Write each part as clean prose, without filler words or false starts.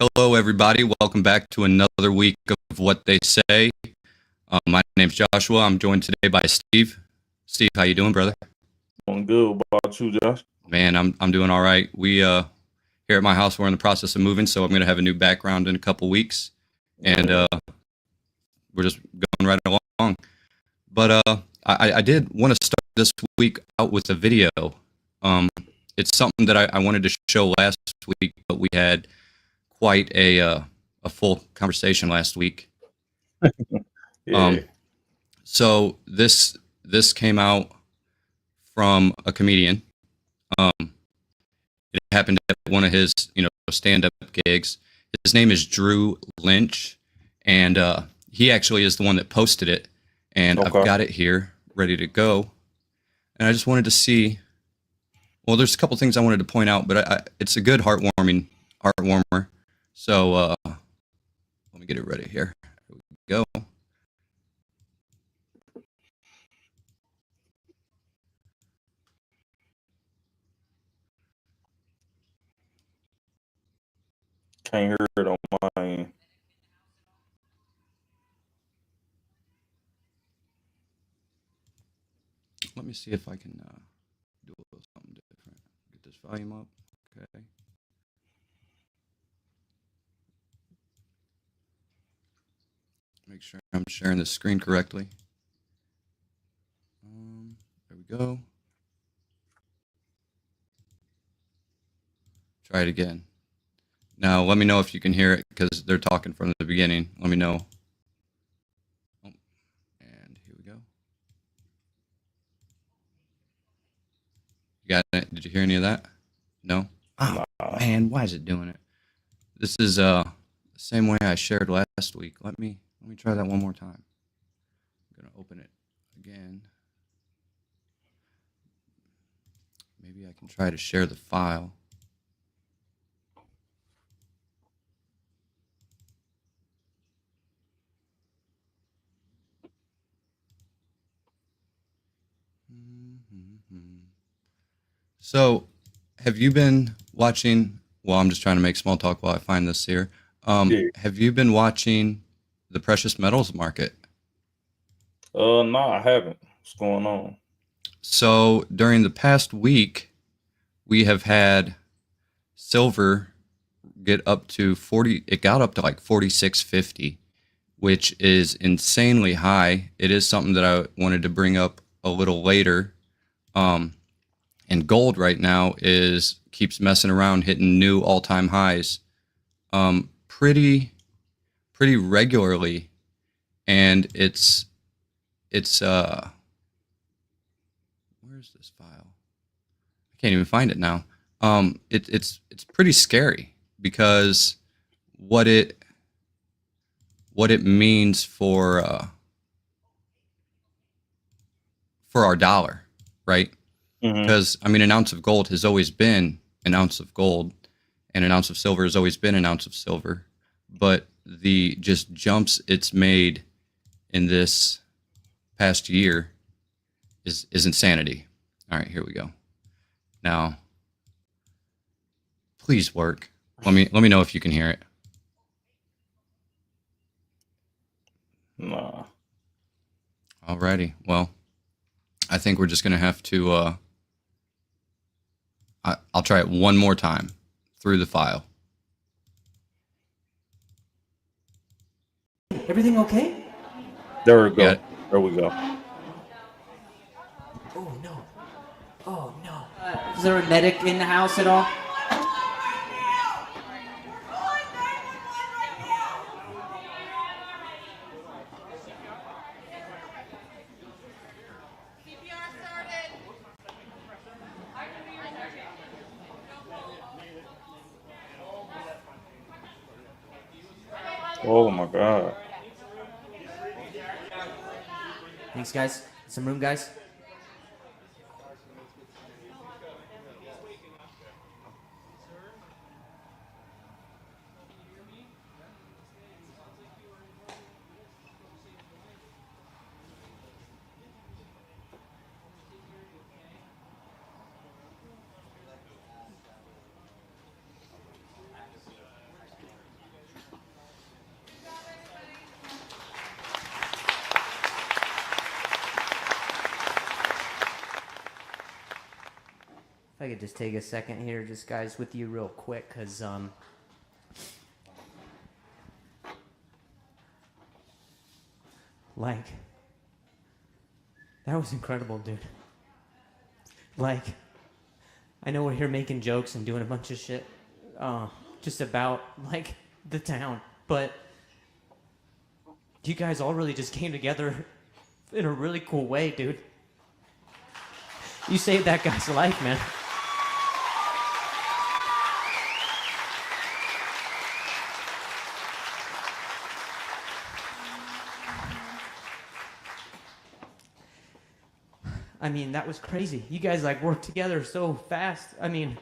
Hello, everybody. Welcome back to another week of What They Say. My name's Joshua. I'm joined today by Steve. Steve, how you doing, brother? Doing good. What about you, Josh? Man, I'm doing all right. We here at my house, we're in the process of moving, so I'm gonna have a new background in a couple weeks, and we're just going right along. But I did want to start this week out with a video. Um, it's something that I wanted to show last week, but we had quite a full conversation last week. Yeah. So this came out from a comedian. It happened at one of his stand-up gigs. His name is Drew Lynch, and he actually is the one that posted it. And I've Okay. got it here ready to go. And I just wanted to see. Well, there's a couple things I wanted to point out, but it's a good heartwarmer. So let me get it ready here. Here we go. Can't hear it on my end. Let me see if I can do a little something different. Get this volume up. Okay. Make sure I'm sharing the screen correctly. There we go. Try it again. Now, let me know if you can hear it because they're talking from the beginning. Let me know. Oh, and here we go. You got it? Did you hear any of that? No? Oh, Nah. man, why is it doing it? This is the same way I shared last week. Let me try that one more time. I'm going to open it again. Maybe I can try to share the file. So, have you been watching? Well, I'm just trying to make small talk while I find this here. Yeah. Have you been watching the precious metals market? No, I haven't. What's going on? So, during the past week, we have had silver get up to 40. It got up to like 46.50, which is insanely high. It is something that I wanted to bring up a little later. And gold right now keeps messing around, hitting new all-time highs, pretty regularly, and it's where's this file? I can't even find it now. It's pretty scary because what it means for our dollar, right? Mm-hmm. Because I mean, an ounce of gold has always been an ounce of gold, and an ounce of silver has always been an ounce of silver. But the just jumps it's made in this past year is insanity. All right, here we go. Now, please work. Let me know if you can hear it. Nah. Alrighty. Well, I think we're just gonna have to. I'll try it one more time through the file. Everything okay? There we You go. got it? There we go. Oh no. Oh no. Is there a medic in the house at all? Oh my God. Thanks, guys. Some room, guys. could just take a second here, just guys, with you real quick, because like, that was incredible, dude. Like, I know we're here making jokes and doing a bunch of shit, just about like the town, but you guys all really just came together in a really cool way, dude. You saved that guy's life, man. I mean, that was crazy. You guys like worked together so fast. I mean,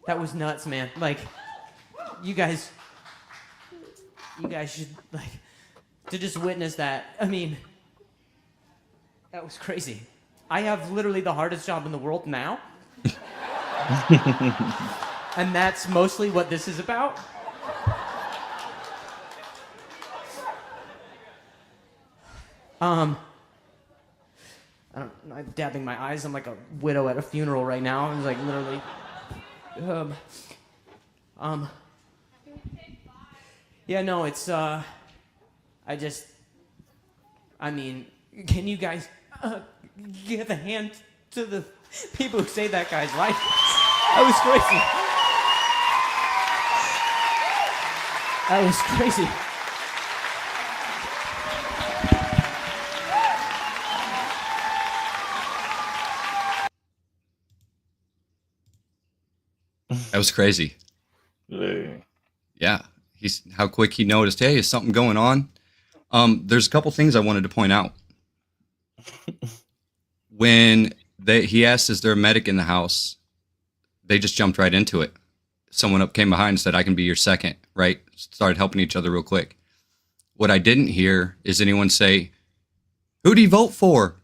that was nuts, man. Like, you guys should, like, to just witness that. I mean, that was crazy. I have literally the hardest job in the world now. And that's mostly what this is about. I'm dabbing my eyes. I'm like a widow at a funeral right now. I'm like literally. Yeah, no, it's, I mean, can you guys give a hand to the people who saved that guy's life? That was crazy. That was crazy. That was crazy. Yeah. Yeah. He's how quick he noticed, hey, is something going on? There's a couple things I wanted to point out. When he asked, is there a medic in the house? They just jumped right into it. Someone came behind and said, I can be your second, right? Started helping each other real quick. What I didn't hear is anyone say, who did he vote for?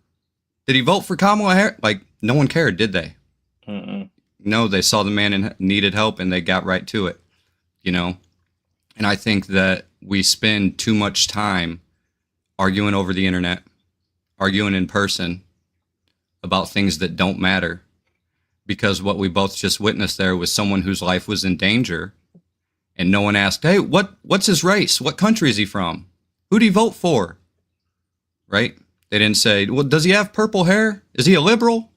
Did he vote for Kamala Harris? Like, no one cared, did they? Mm-mm. No, they saw the man needed help and they got right to it, you know? And I think that we spend too much time arguing over the internet, arguing in person about things that don't matter, because what we both just witnessed there was someone whose life was in danger, and no one asked, hey, what's his race? What country is he from? Who'd he vote for? Right? They didn't say, well, does he have purple hair? Is he a liberal?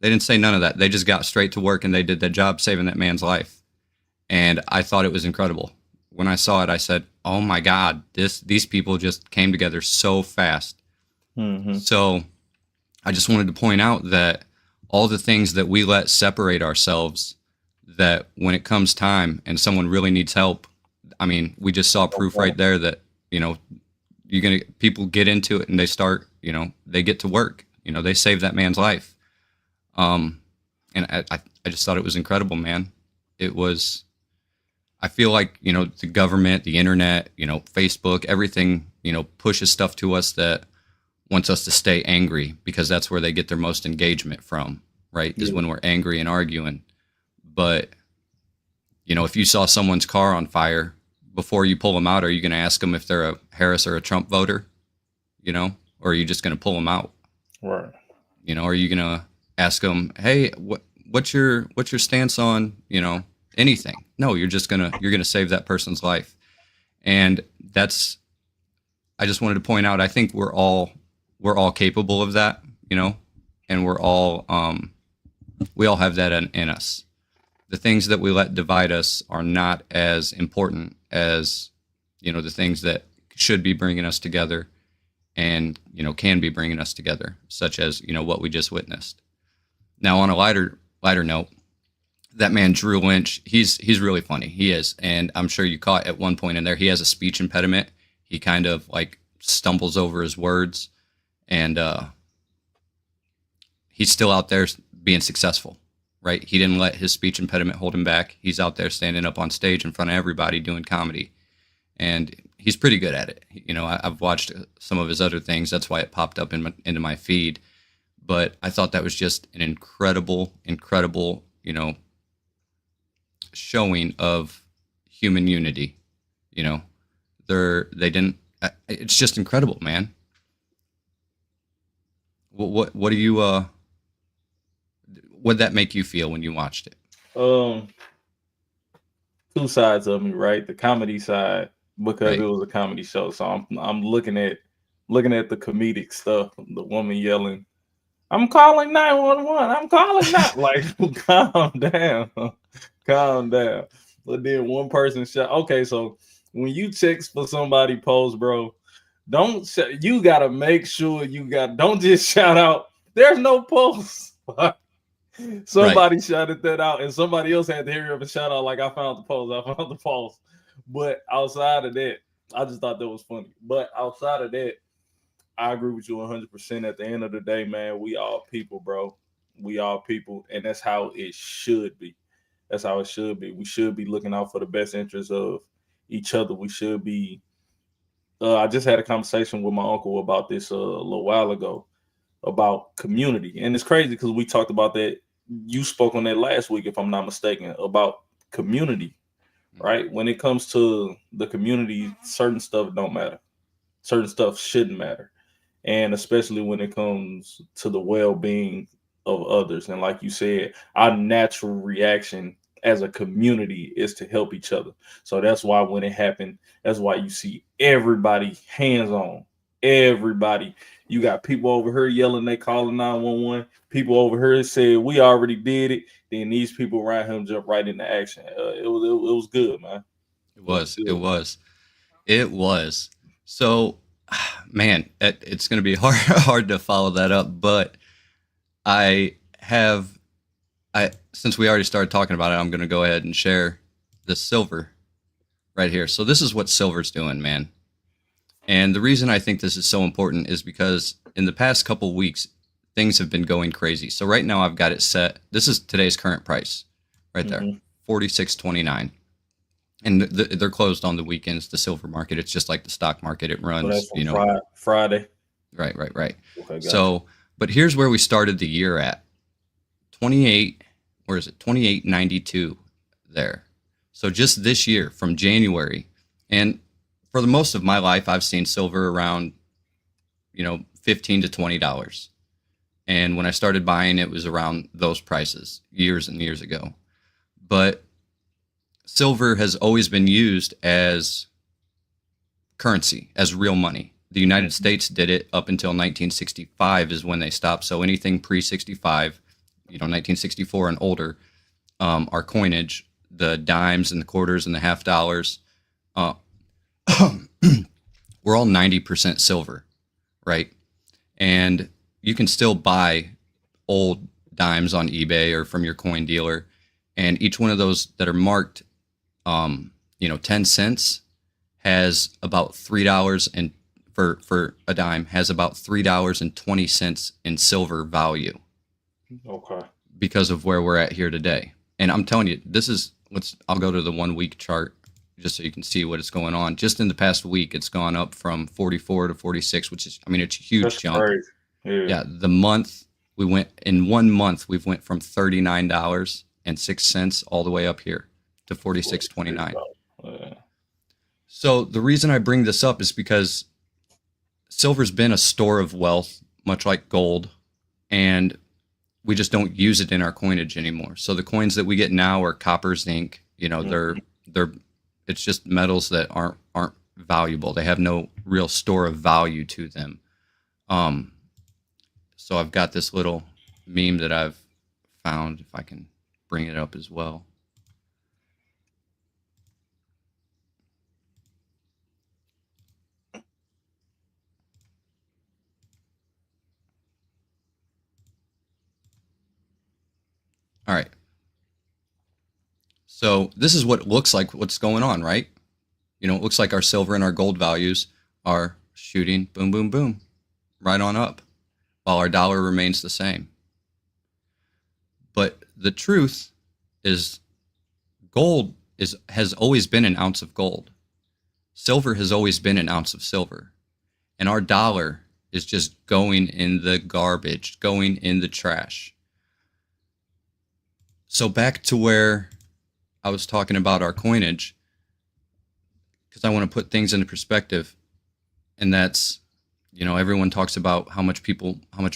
They didn't say none of that. They just got straight to work and they did their job saving that man's life. And I thought it was incredible. When I saw it, I said, oh my God, these people just came together so fast. Mm-hmm. So I just wanted to point out that all the things that we let separate ourselves, that when it comes time and someone really needs help, I mean, we just saw proof right there that, you know, people get into it and they start, you know, they get to work, you know, they save that man's life. And I just thought it was incredible, man. It was, I feel like, you know, the government, the internet, you know, Facebook, everything, you know, pushes stuff to us that wants us to stay angry, because that's where they get their most engagement from, right? Is when we're angry and arguing. But, you know, if you saw someone's car on fire, before you pull them out, are you going to ask them if they're a Harris or a Trump voter? You know, or are you just going to pull them out? Right. You know, are you going to ask them, hey, what's your stance on, you know, anything? No, you're going to save that person's life. And I just wanted to point out, I think we're all capable of that, you know, and we all have that in us. The things that we let divide us are not as important as, you know, the things that should be bringing us together and, you know, can be bringing us together, such as, you know, what we just witnessed. Now, on a lighter note, that man, Drew Lynch, he's really funny. He is. And I'm sure you caught at one point in there, he has a speech impediment. He kind of like stumbles over his words, and he's still out there being successful, right? He didn't let his speech impediment hold him back. He's out there standing up on stage in front of everybody doing comedy, and he's pretty good at it. You know, I've watched some of his other things. That's why it popped up into my feed. But I thought that was just an incredible, you know, showing of human unity. You know, it's just incredible, man. What do you what'd that make you feel when you watched it? Um, two sides of me, right? The comedy side because it Right. was a comedy show, so I'm looking at the comedic stuff. The woman yelling, "I'm calling 911! I'm calling not like calm down, calm down." But then one person shot. Okay, so when you text for somebody post, bro, don't you gotta make sure you got. Don't just shout out. There's no post. Right. Somebody shouted that out, and somebody else had to hear up and shout out like, "I found the post. I found the post." But outside of that, I just thought that was funny. But outside of that, I agree with you 100%. At the end of the day, man, we all people, bro. We all people, and that's how it should be. That's how it should be. We should be looking out for the best interests of each other. We should be. I just had a conversation with my uncle about this a little while ago about community, and it's crazy because we talked about that. You spoke on that last week, if I'm not mistaken, about community. Mhm. Right? When it comes to the community, certain stuff don't matter. Certain stuff shouldn't matter, and especially when it comes to the well-being of others. And like you said, our natural reaction as a community is to help each other. So that's why when it happened, that's why you see everybody hands on. Everybody. You got people over here yelling, they calling 911. People over here said we already did it. Then these people around him jump right into action. It was good, man. It It was was. It good. was. It was. So, man, it's going to be hard to follow that up, but I have I since we already started talking about it, I'm going to go ahead and share the silver right here. So this is what silver's doing, man. And the reason I think this is so important is because in the past couple weeks, things have been going crazy. So right now I've got it set. This is today's current price right there, Mhm. 46.29. And they're closed on the weekends, the silver market. It's just like the stock market. It So that's runs, from Friday. right. Okay, gotcha. So, but here's where we started the year at 28, where is it? 28.92 there. So just this year from January. And for the most of my life, I've seen silver around, 15 to $20. And when I started buying, it was around those prices years and years ago. But silver has always been used as currency, as real money. The United Mhm. States did it up until 1965 is when they stopped. So anything pre 65, 1964 and older, our coinage, the dimes and the quarters and the half dollars, uh, we're all 90% silver, right? And you can still buy old dimes on eBay or from your coin dealer. And each one of those that are marked, 10 cents has about $3 and for a dime has about $3.20 in silver value Okay. because of where we're at here today. And I'm telling you, I'll go to the 1 week chart just so you can see what is going on. Just in the past week, it's gone up from 44 to 46, which is, I mean, it's a huge That's jump. crazy. Yeah. Yeah. In 1 month, we've went from $39.06 all the way up here to 46.29. Yeah. So the reason I bring this up is because silver's been a store of wealth, much like gold, and we just don't use it in our coinage anymore. So the coins that we get now are copper, zinc. Mhm. They're it's just metals that aren't valuable. They have no real store of value to them. Um, so I've got this little meme that I've found, if I can bring it up as well. All right. So this is what it looks like what's going on, right? It looks like our silver and our gold values are shooting boom, boom, boom, right on up, while our dollar remains the same. But the truth is, gold has always been an ounce of gold. Silver has always been an ounce of silver. And our dollar is just going in the garbage, going in the trash. So back to where I was talking about our coinage, because I want to put things into perspective. And that's, everyone talks about how much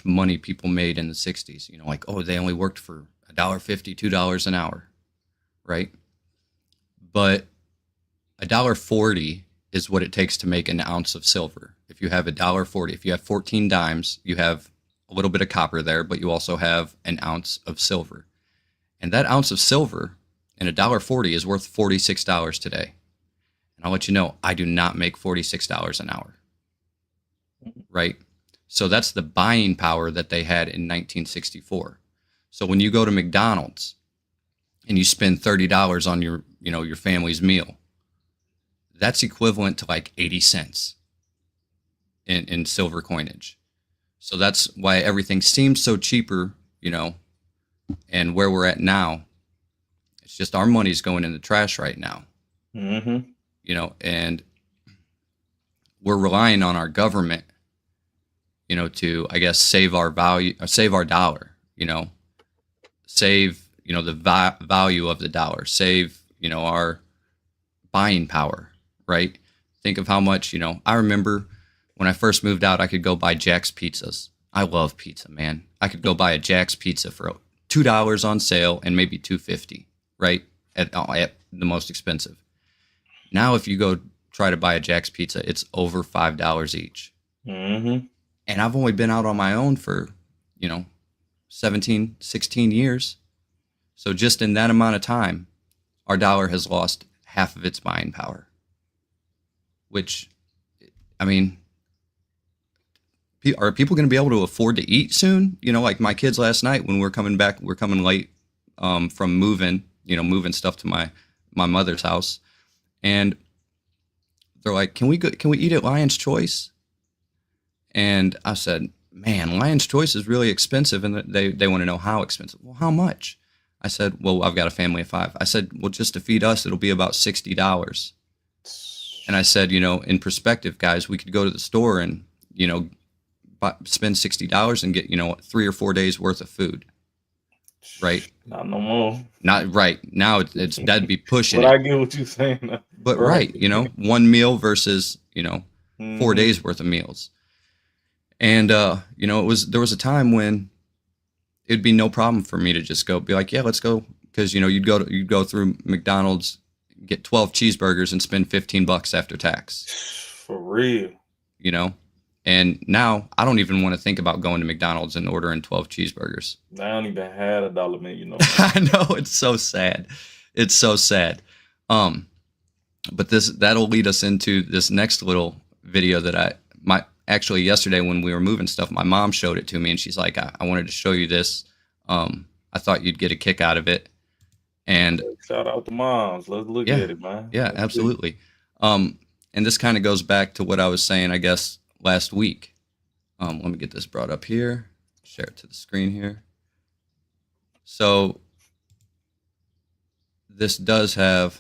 money people made in the 60s. Like, oh, they only worked for $1.50, $2 an hour, right? But $1.40 is what it takes to make an ounce of silver. If you have $1.40, if you have 14 dimes, you have a little bit of copper there, but you also have an ounce of silver. And that ounce of silver in $1.40 is worth $46 today. And I'll let you know, I do not make $46 an hour, right? So that's the buying power that they had in 1964. So when you go to McDonald's and you spend $30 on your family's meal, that's equivalent to like 80 cents in silver coinage. So that's why everything seems so cheaper, and where we're at now, it's just our money's going in the trash right now. Mm-hmm. And we're relying on our government, to, I guess, save our value, or save our dollar, save, the value of the dollar, save, our buying power, right? Think of how much, I remember when I first moved out, I could go buy Jack's Pizzas. I love pizza, man. I could go buy a Jack's Pizza for $2 on sale and maybe $2.50, right? At the most expensive. Now, if you go try to buy a Jack's Pizza, it's over $5 each. Mm-hmm. And I've only been out on my own for, 17, 16 years. So just in that amount of time, our dollar has lost half of its buying power. Which, I mean, are people going to be able to afford to eat soon? Like my kids last night when we're coming late from moving stuff to my mother's house. And they're like, can we eat at Lion's Choice? And I said, man, Lion's Choice is really expensive. And they want to know how expensive. Well, how much? I said, well, I've got a family of 5. I said, well, just to feed us, it'll be about $60. And I said, in perspective, guys, we could go to the store and, spend $60 and get, 3 or 4 days worth of food. Right. Not no more. Not right now. That'd be pushing. But I get what you're saying. But right, one meal versus 4 days worth of meals. And there was a time when it'd be no problem for me to just be like, yeah, let's go, because you'd go through McDonald's, get 12 cheeseburgers and spend $15 after tax. For real. And now I don't even want to think about going to McDonald's and ordering 12 cheeseburgers. I don't even have a dollar menu. I know, it's so sad. It's so sad. But that'll lead us into this next little video that actually yesterday when we were moving stuff, my mom showed it to me and she's like, I wanted to show you this. I thought you'd get a kick out of it. And shout out to moms. Let's look at it, man. Yeah, absolutely. And this kind of goes back to what I was saying, I guess, last week. Let me get this brought up here. Share it to the screen here. So this does have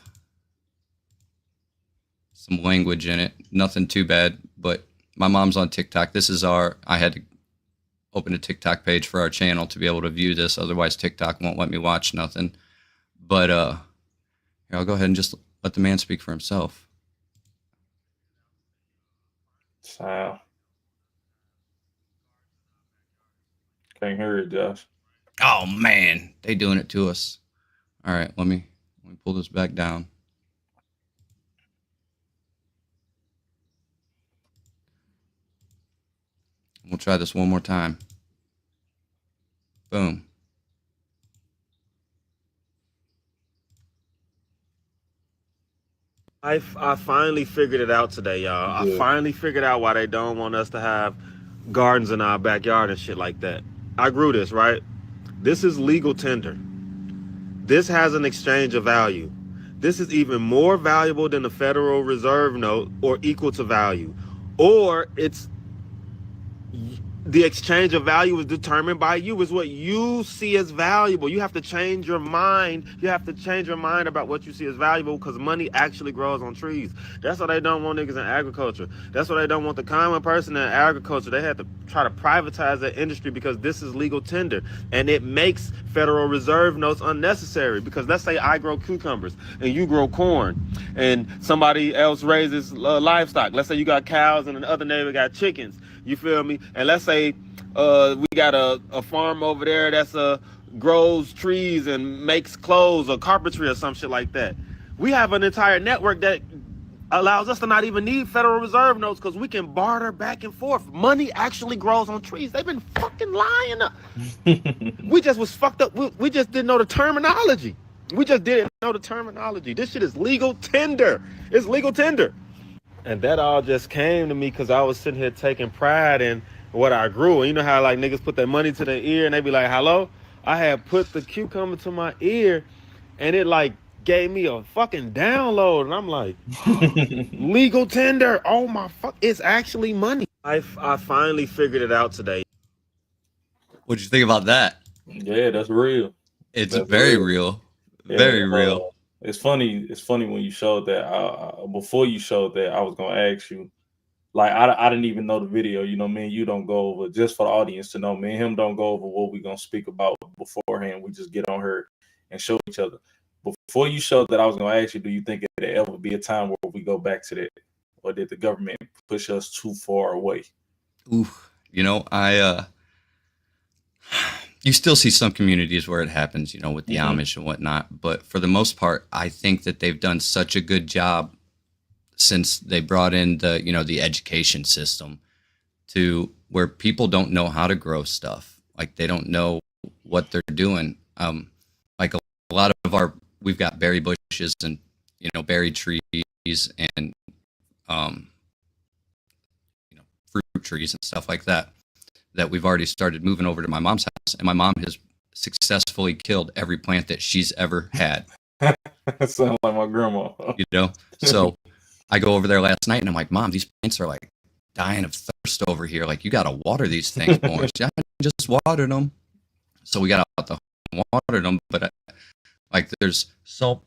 some language in it. Nothing too bad, but my mom's on TikTok. I had to open a TikTok page for our channel to be able to view this. Otherwise, TikTok won't let me watch nothing. But here, I'll go ahead and just let the man speak for himself. Wow. Can't hear it, Josh. Oh man, they doing it to us. All right, let me pull this back down. We'll try this one more time. Boom. I finally figured it out today, y'all. Yeah. I finally figured out why they don't want us to have gardens in our backyard and shit like that. I grew this, right? This is legal tender. This has an exchange of value. This is even more valuable than the Federal Reserve note or equal to value. Or the exchange of value is determined by you. Is what you see as valuable. You have to change your mind. You have to change your mind about what you see as valuable, because money actually grows on trees. That's why they don't want niggas in agriculture. That's why they don't want the common person in agriculture. They have to try to privatize that industry because this is legal tender. And it makes Federal Reserve notes unnecessary, because let's say I grow cucumbers and you grow corn and somebody else raises livestock. Let's say you got cows and another neighbor got chickens. You feel me? And let's say we got a farm over there that's grows trees and makes clothes or carpentry or some shit like that. We have an entire network that allows us to not even need Federal Reserve notes because we can barter back and forth. Money actually grows on trees. They've been fucking lying. We just was fucked up. We just didn't know the terminology. We just didn't know the terminology. This shit is legal tender. It's legal tender. And that all just came to me because I was sitting here taking pride in what I grew. And you know how like niggas put their money to their ear and they be like, hello? I had put the cucumber to my ear and it like gave me a fucking download. And I'm like, legal tender. Oh my fuck. It's actually money. I finally figured it out today. What'd you think about that? Yeah, that's real. It's That's very real. Very real. It's funny. It's funny when you showed that. Before you showed that, I was gonna ask you. Like I didn't even know the video. You know, me and you don't go over, just for the audience to know. Me and him don't go over what we gonna speak about beforehand. We just get on here and show each other. Before you showed that, I was gonna ask you, do you think it'll ever be a time where we go back to that, or did the government push us too far away? Ooh, you know, you still see some communities where it happens, you know, with the Amish and whatnot. But for the most part, I think that they've done such a good job since they brought in the, you know, the education system to where people don't know how to grow stuff. Like they don't know what they're doing. Like a lot of we've got berry bushes and, you know, berry trees and, you know, fruit trees and stuff like that we've already started moving over to my mom's house, and my mom has successfully killed every plant that she's ever had. That sounds like my grandma. You know, so I go over there last night, and I'm like, Mom, these plants are like dying of thirst over here. Like, you got to water these things more. I just watered them. So we got out the watered them, but like there's so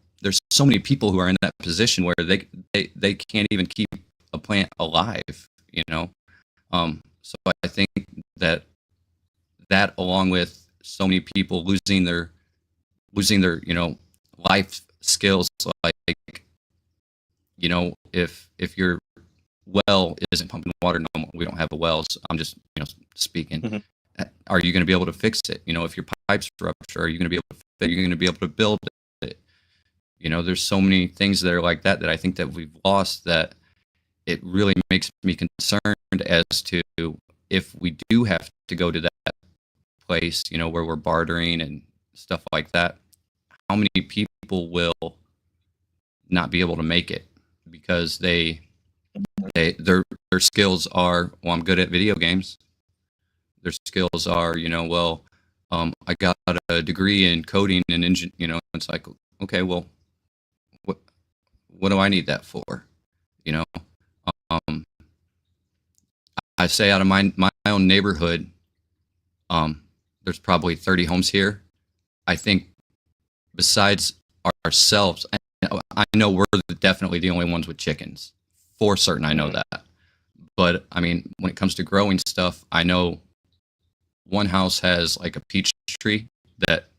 many people who are in that position where they can't even keep a plant alive. You know, so I think that along with so many people losing their you know life skills, like, you know, if your well isn't pumping water, no, we don't have a wells. I'm just, you know, speaking. Are you going to be able to fix it? You know, if your pipes rupture, are you going to be able to build it? You know, there's so many things that are like that I think that we've lost, that it really makes me concerned as to if we do have to go to that place, you know, where we're bartering and stuff like that, how many people will not be able to make it because their skills are, well, I'm good at video games. Their skills are, you know, well, I got a degree in coding and engine, you know, it's like, okay, well, what do I need that for? You know, I say out of my own neighborhood, there's probably 30 homes here. I think besides ourselves, I know we're definitely the only ones with chickens. For certain, I know that. But I mean, when it comes to growing stuff, I know one house has like a peach tree that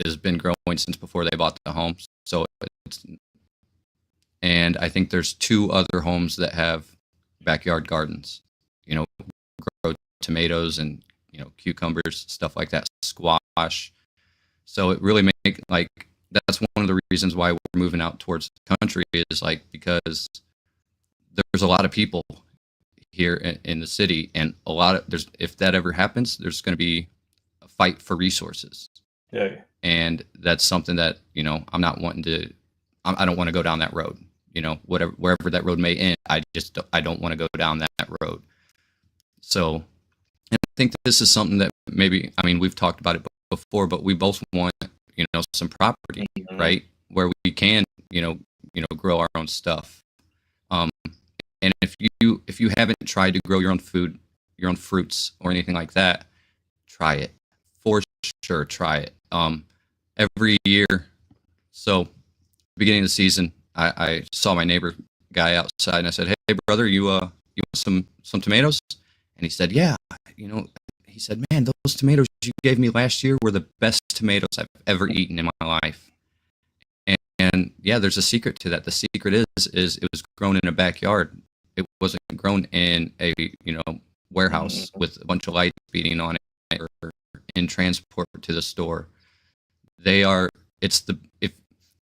has been growing since before they bought the home. So and I think there's 2 other homes that have backyard gardens, you know, grow tomatoes and, you know, cucumbers, stuff like that, squash. So it really that's one of the reasons why we're moving out towards the country, is like because there's a lot of people here in the city, and if that ever happens, there's going to be a fight for resources. Yeah. And that's something that, you know, I don't want to go down that road, you know, wherever that road may end. I don't want to go down that road. So, and I think this is something that maybe, I mean, we've talked about it before, but we both want, you know, some property, right? Where we can, you know, grow our own stuff. And if you haven't tried to grow your own food, your own fruits or anything like that, try it. For sure, try it. Every year, so beginning of the season, I saw my neighbor guy outside, and I said, "Hey, brother, you want some tomatoes?" And he said, "Yeah." You know, he said, "Man, those tomatoes you gave me last year were the best tomatoes I've ever eaten in my life." And yeah, there's a secret to that. The secret is it was grown in a backyard. It wasn't grown in a, you know, warehouse with a bunch of lights beating on it, or in transport to the store. They are. It's the if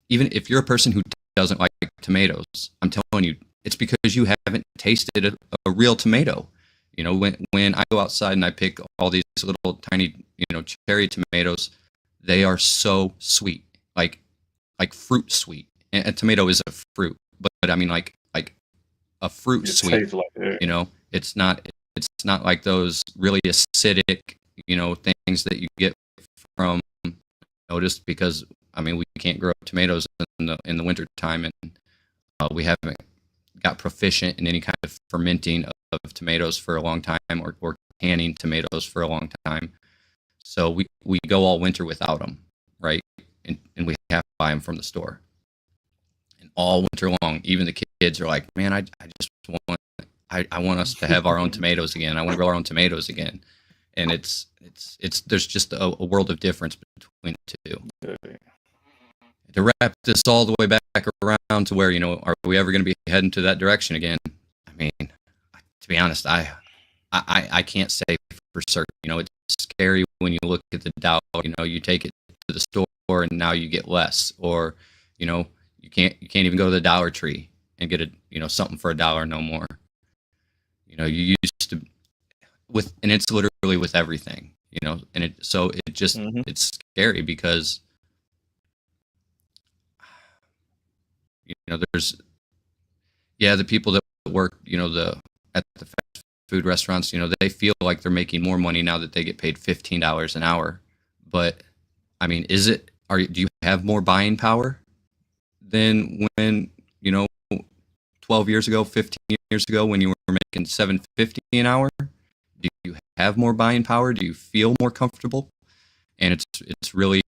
even if you're a person who doesn't like tomatoes, I'm telling you, it's because you haven't tasted a real tomato. You know, when I go outside and I pick all these little tiny, cherry tomatoes, they are so sweet, like fruit sweet. And a tomato is a fruit, but I mean like a fruit It sweet. tastes like that. It's not like those really acidic, things that you get from, just because I mean we can't grow tomatoes in the winter time, and we haven't got proficient in any kind of fermenting of tomatoes for a long time, or canning tomatoes for a long time. So we go all winter without them, right? And we have to buy them from the store. And all winter long, even the kids are like, man, I just want us to have our own tomatoes again. I want to grow our own tomatoes again. And it's there's just a world of difference between the two. To wrap this all the way back around to where, are we ever going to be heading to that direction again? I mean, to be honest, I can't say for certain. It's scary when you look at the Dow. You take it to the store and now you get less, or you can't even go to the Dollar Tree and get something for $1 no more. You used to and it's literally with everything. And it just it's scary because there's the people that work at the fast food restaurants, they feel like they're making more money now that they get paid $15 an hour. But I mean, do you have more buying power than when 12 years ago, 15 years ago, when you were making $7.50 an hour? Do you have more buying power? Do you feel more comfortable? And it's really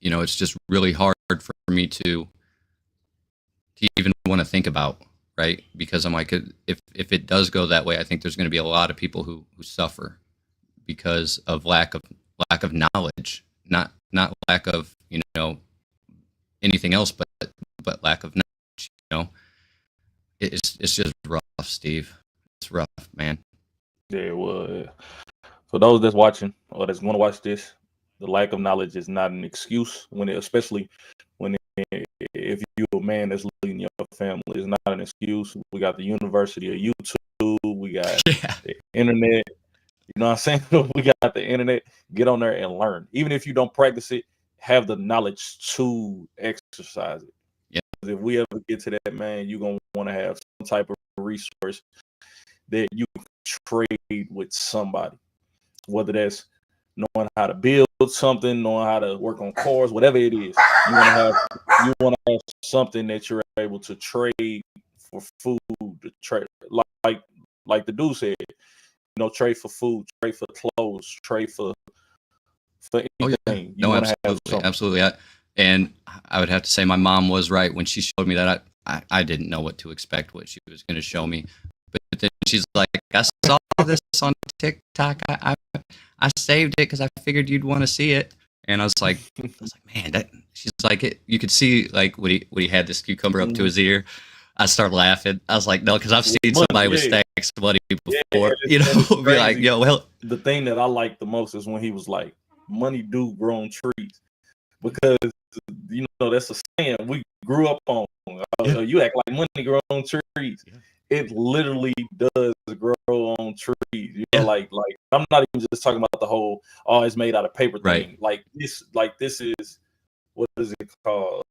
it's just really hard for me to even want to think about, right? Because I'm like, if it does go that way, I think there's going to be a lot of people who suffer because of lack of knowledge, not lack of anything else, but lack of knowledge. It's just rough, Steve. It's rough, man. Yeah, it was. For those that's watching or that's want to watch this, the lack of knowledge is not an excuse especially when if you're a man that's leading your family, it's not an excuse. We got the University of YouTube, we got the internet. You know what I'm saying? We got the internet. Get on there and learn. Even if you don't practice it, have the knowledge to exercise it. Yeah. If we ever get to that, man, you're gonna want to have some type of resource that you can trade with somebody, whether that's knowing how to build something, knowing how to work on cars, whatever it is. You want to have something that you're able to trade for food, to trade like the dude said, trade for food, trade for clothes, trade for anything. Oh, yeah. No, absolutely. And I would have to say my mom was right when she showed me that. I didn't know what to expect, what she was going to show me. But then she's like, I saw this on TikTok. I saved it because I figured you'd want to see it. And I was like, man, she's like, you could see like when he had this cucumber up to his ear. I started laughing. I was like, no, because I've seen somebody with stacks of money before. Be like, yo, well. The thing that I like the most is when he was like, money do grow on trees, because that's a saying we grew up on. You act like money grow on trees. Yeah. It literally does grow on trees. Like I'm not even just talking about the whole it's made out of paper thing. Right. Like this is, what is it called?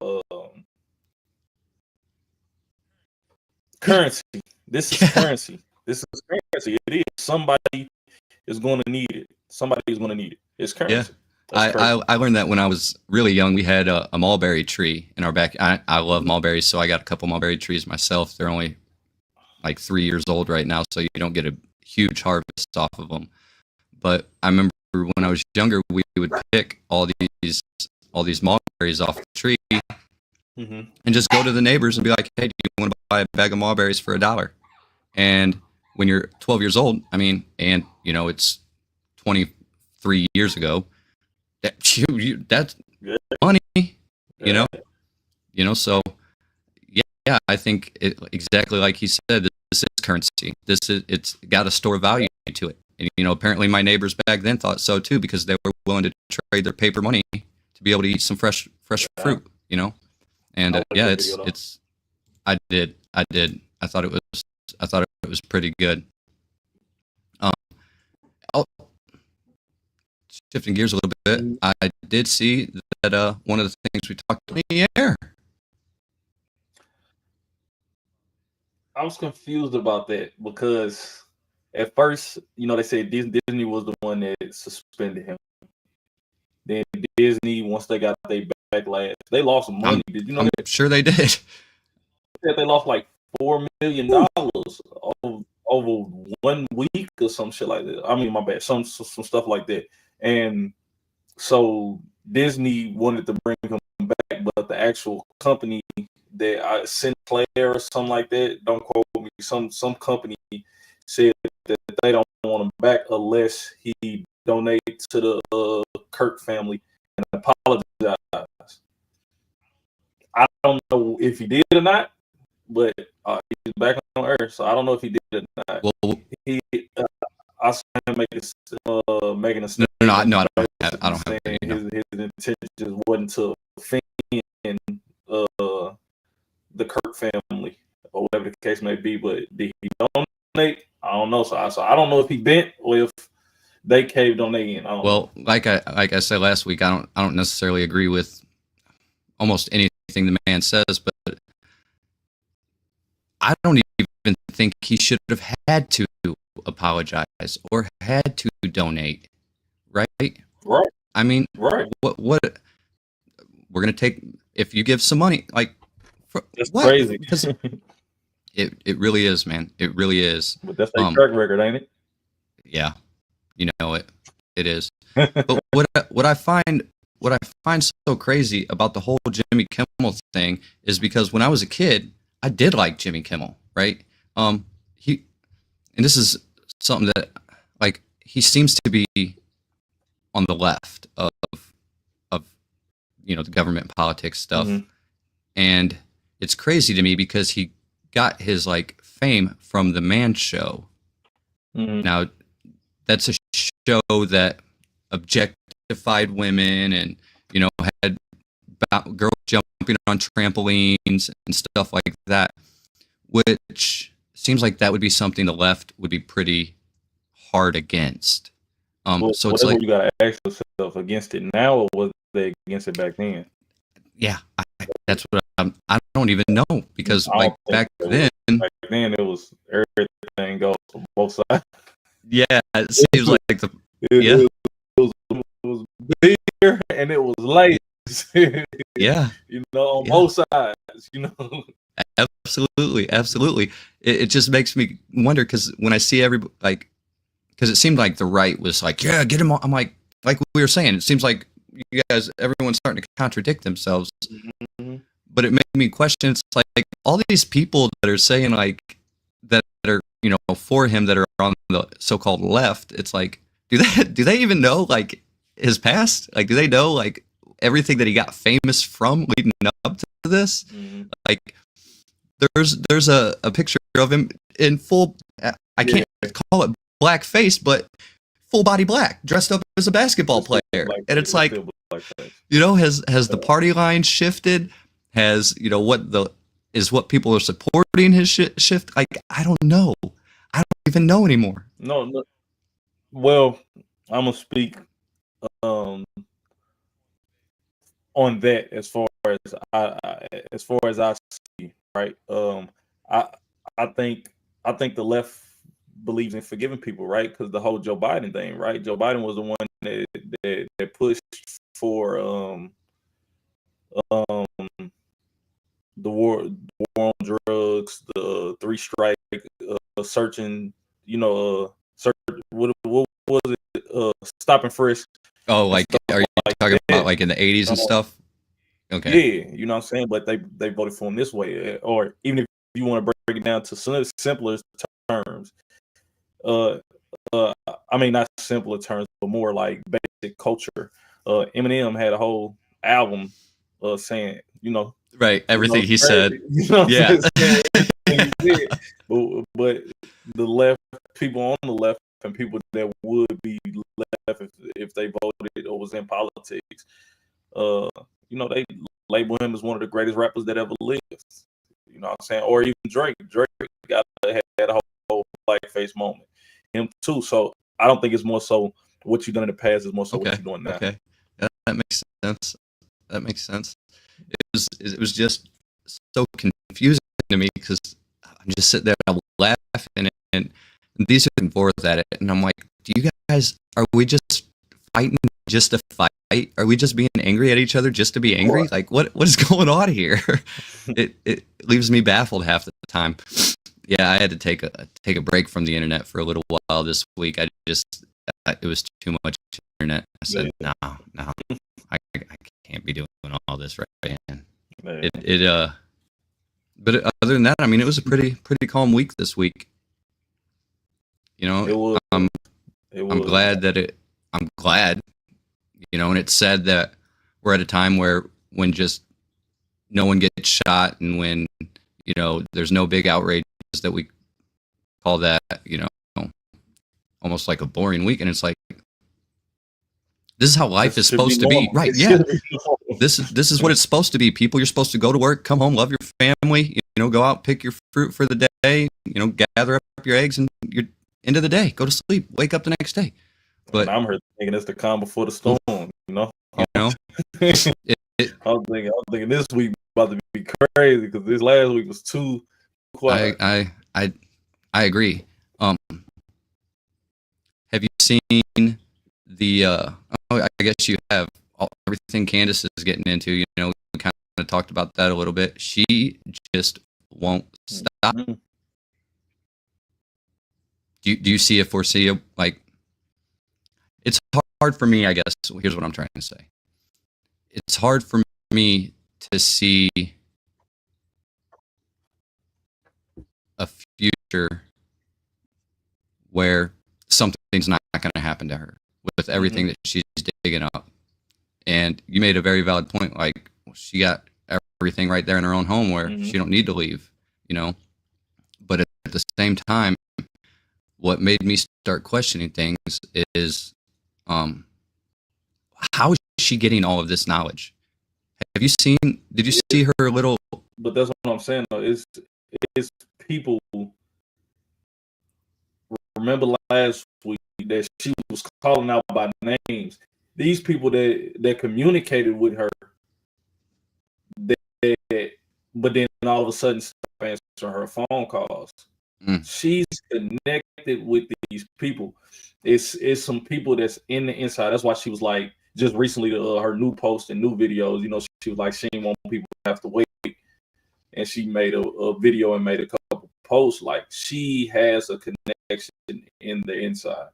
Currency. This is currency. This is currency. It is. Somebody is going to need it. Somebody is going to need it. It's currency. Yeah. I learned that when I was really young. We had a mulberry tree in our back. I love mulberries, so I got a couple mulberry trees myself. They're only like 3 years old right now, so you don't get a huge harvest off of them. But I remember when I was younger, we would pick all these mulberries off the tree, and just go to the neighbors and be like, hey, do you want to buy a bag of mulberries for $1? And when you're 12 years old, I mean, and it's 23 years ago, that's money, So yeah, I think exactly like he said, is currency. It's got a store value to it. And apparently my neighbors back then thought so too, because they were willing to trade their paper money to be able to eat some fresh fruit. And yeah, it's. I did. I thought it was pretty good. Oh, shifting gears a little bit, I did see that one of the things we talked about in the air. I was confused about that because at first, they said Disney was the one that suspended him. Then Disney, once they got their backlash, they lost some money. Did you know I'm that? sure they did. They lost like $4 million over 1 week or some shit like that. I mean, my bad, some stuff like that. And so Disney wanted to bring him back, but the actual company that Sinclair or something like that, don't quote me, some company said that they don't want him back unless he donates to the Kirk family and apologize. I don't know if he did or not, but he's back on Earth, so I don't know if he did or not. Well, I saw him making a statement. No, I don't have it, his intentions wasn't to offend the Kirk family or whatever the case may be, but did he donate? I don't know. So I don't know if he bent or if they caved on their end. Well, like I said last week, I don't necessarily agree with almost anything the man says, but I don't even think he should have had to apologize or had to donate, right? Right. I mean, right. What we're gonna take if you give some money, like that's what? Crazy. Because it really is, man. It really is. But that's their track record, ain't it? Yeah, it is. But what I find so crazy about the whole Jimmy Kimmel thing is because when I was a kid, I did like Jimmy Kimmel, right? And this is something that, like, he seems to be on the left of the government politics stuff, and it's crazy to me because he got his fame from the Man Show. Now, that's a show that objectified women and had girls jumping on trampolines and stuff like that, which seems like that would be something the left would be pretty hard against. So it's like you gotta ask yourself, against it now, or was they against it back then? Yeah, that's what I don't even know, because back then it was everything goes from both sides. Yeah, it seems like it was bigger and it was late. Yeah, on both sides. Absolutely. It just makes me wonder, because when I see everybody, because it seemed like the right was like, yeah, get him on. I'm like we were saying, it seems like you guys, everyone's starting to contradict themselves. But it made me question. It's like all these people that are saying that are for him, that are on the so-called left. It's like, do they even know his past? Do they know everything that he got famous from leading up to this? There's a picture of him in full. I can't call it blackface, but full body black, dressed up as a basketball player, and it's like, has the party line shifted? Has what people are supporting his shift? I don't know. I don't even know anymore. No. Well, I'm gonna speak on that as far as I see, right? I think the left believes in forgiving people, right? Because the whole Joe Biden thing, right? Joe Biden was the one that pushed for the war on drugs, the 3 strike, searching, what was it? Stop and frisk. Oh, are you talking about in the 80s and stuff? Okay. Yeah, you know what I'm saying? But they voted for him this way. Or even if you want to break it down to simpler terms, I mean, not simpler terms, but more like basic culture. Eminem had a whole album saying, right, everything he said. Yeah. but the left people on the left and people that would be left if they voted or was in politics, they label him as one of the greatest rappers that ever lived. You know what I'm saying? Or even Drake. Drake had a whole blackface moment. Him too. So I don't think it's more so what you've done in the past is more so what you're doing now. Okay. That makes sense. That makes sense. It was just so confusing to me because I'm just sitting there and I'm laughing and these are forth at it and I'm like, are we just fighting just to fight? Are we just being angry at each other just to be angry? Like what is going on here? It leaves me baffled half the time. Yeah, I had to take a break from the internet for a little while this week. It was too much internet. I said, no, I can't be doing all this right now. But other than that, I mean, it was a pretty calm week this week. You know, I'm glad, and it's sad that we're at a time when just no one gets shot and when, there's no big outrages that we call that, almost like a boring week. And it's like, this is how life is supposed to be. Right. Yeah. This is what it's supposed to be. People, you're supposed to go to work, come home, love your family, go out, pick your fruit for the day, gather up your eggs and you're end of the day, go to sleep, wake up the next day. But I'm thinking it's the calm before the storm, I'm thinking this week about to be crazy because this last week was too quiet. I agree. Have you seen the I guess you have everything Candace is getting into, we kind of talked about that a little bit. She just won't stop. Mm-hmm. Do you see a foreseeable, like, it's hard for me, I guess. Here's what I'm trying to say. It's hard for me to see a future where something's not going to happen to her with everything that she's digging up. And you made a very valid point. Like, she got everything right there in her own home where she don't need to leave, But at the same time, what made me start questioning things is, how is she getting all of this knowledge? Did you see her little? But that's what I'm saying, though. It's people. Remember last week that she was calling out by names. These people that communicated with her, but then all of a sudden stop answering her phone calls. She's connected with these people. It's some people that's in the inside. That's why she was like, just recently, her new post and new videos, she was like, she didn't want people to have to wait. And she made a video and made a couple posts. Like, she has a connection in the inside.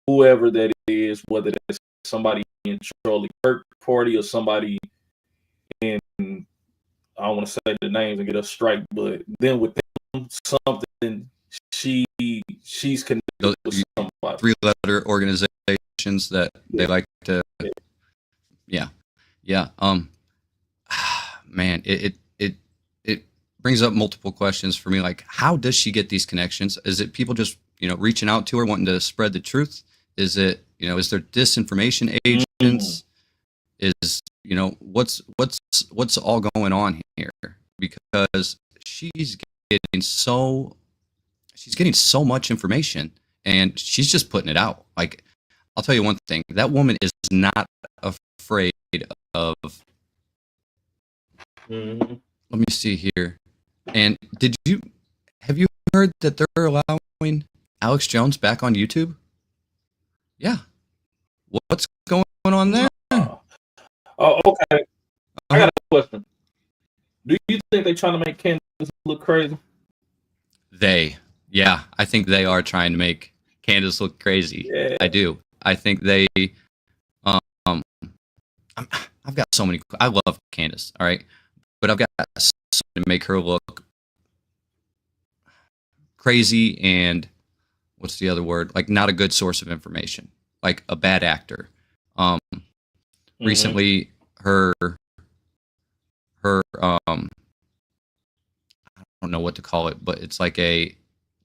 Whoever that is, whether that's somebody in Charlie Kirk party or somebody in, I don't want to say the names and get a strike, but then with them, something she's connected with somebody. 3-letter organizations that they like to, yeah. Man, it brings up multiple questions for me. Like, how does she get these connections? Is it people just reaching out to her wanting to spread the truth? Is it is there disinformation agents? Is what's all going on here? Because she's getting so much information and she's just putting it out. Like, I'll tell you one thing, that woman is not afraid of let me see here. And have you heard that they're allowing Alex Jones back on YouTube? Yeah. What's going on there? Okay. I got a question. Do you think they're trying to make Candace look crazy? Yeah, I think they are trying to make Candace look crazy. Yeah. I do. I think they, I've got so many. I love Candace, all right, but I've got so many to make her look crazy and what's the other word? Like, not a good source of information, like a bad actor. Recently, her I don't know what to call it, but it's like a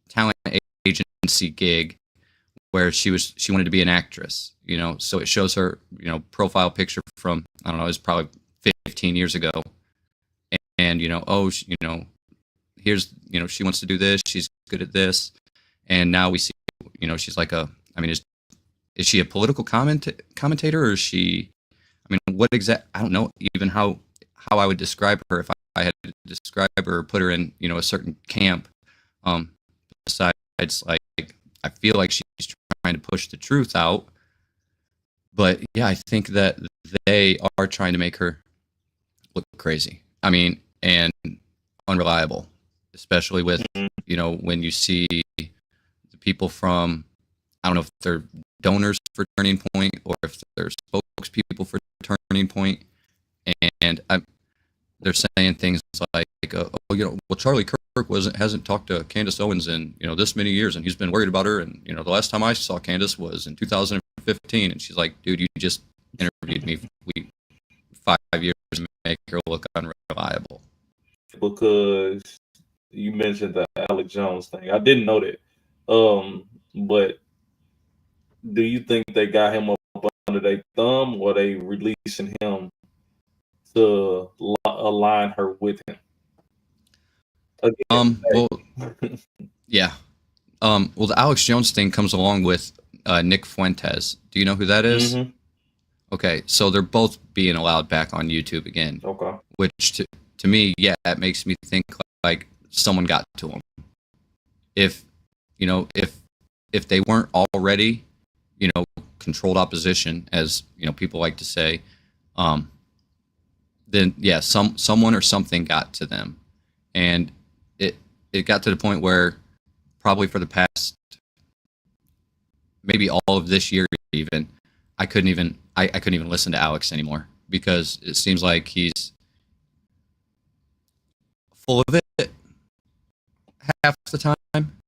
talent agency gig where she wanted to be an actress, so it shows her, profile picture from, I don't know, it was probably 15 years ago. And, here's, she wants to do this. She's good at this. And now we see, she's like is she a political commentator, or is she, I don't know even how I would describe her if I had to describe her or put her in, a certain camp. Besides, like, I feel like she's trying to push the truth out. But yeah, I think that they are trying to make her look crazy. And unreliable, especially with, when you see the people from, I don't know if they're donors for Turning Point or if they're spokespeople for Turning Point, and they're saying things like, Charlie Kirk hasn't talked to Candace Owens in, this many years, and he's been worried about her, and, the last time I saw Candace was in 2015, and she's like, dude, you just interviewed me 5 years to make her look unreliable. Because you mentioned the Alex Jones thing. I didn't know that. But do you think they got him up under their thumb, or they releasing him to align her with him? Well, yeah. Well, the Alex Jones thing comes along with Nick Fuentes. Do you know who that is? Mm-hmm. Okay, so they're both being allowed back on YouTube again. Okay. Which to me, yeah, that makes me think like someone got to them. If they weren't already, controlled opposition, as people like to say, then yeah, someone or something got to them, and it got to the point where probably for the past maybe all of this year even, I couldn't even listen to Alex anymore, because it seems like he's full of it half the time.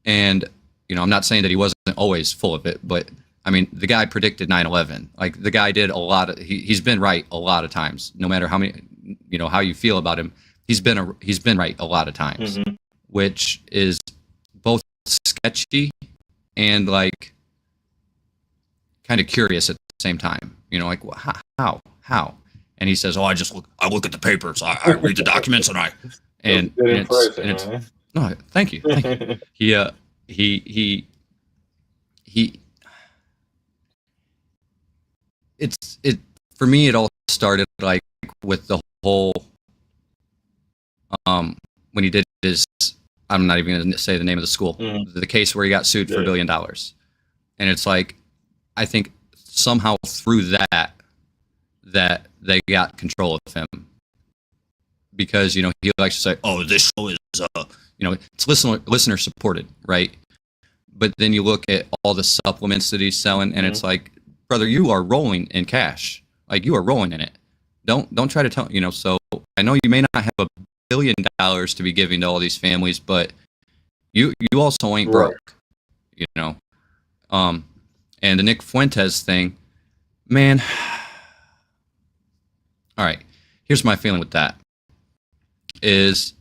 And, I'm not saying that he wasn't always full of it, but the guy predicted 9/11. Like, the guy did a lot of, he's been right a lot of times, no matter how many, how you feel about him. He's been right a lot of times, mm-hmm. which is both sketchy and like kind of curious at the same time. Like, how? And he says, "Oh, I look at the papers, I read the documents, and it's no, thank you. He for me, it all started like with the whole when he did his, I'm not even going to say the name of the school, the case where he got sued for $1 billion. And it's like, I think somehow through that they got control of him, because he likes to say, "Oh, this show is it's listener supported," right? But then you look at all the supplements that he's selling, and it's like, brother, you are rolling in cash. Like, you are rolling in it. Don't try to tell, so I know you may not have $1 billion to be giving to all these families, but you also ain't broke, and the Nick Fuentes thing, man. All right, here's my feeling with that. Is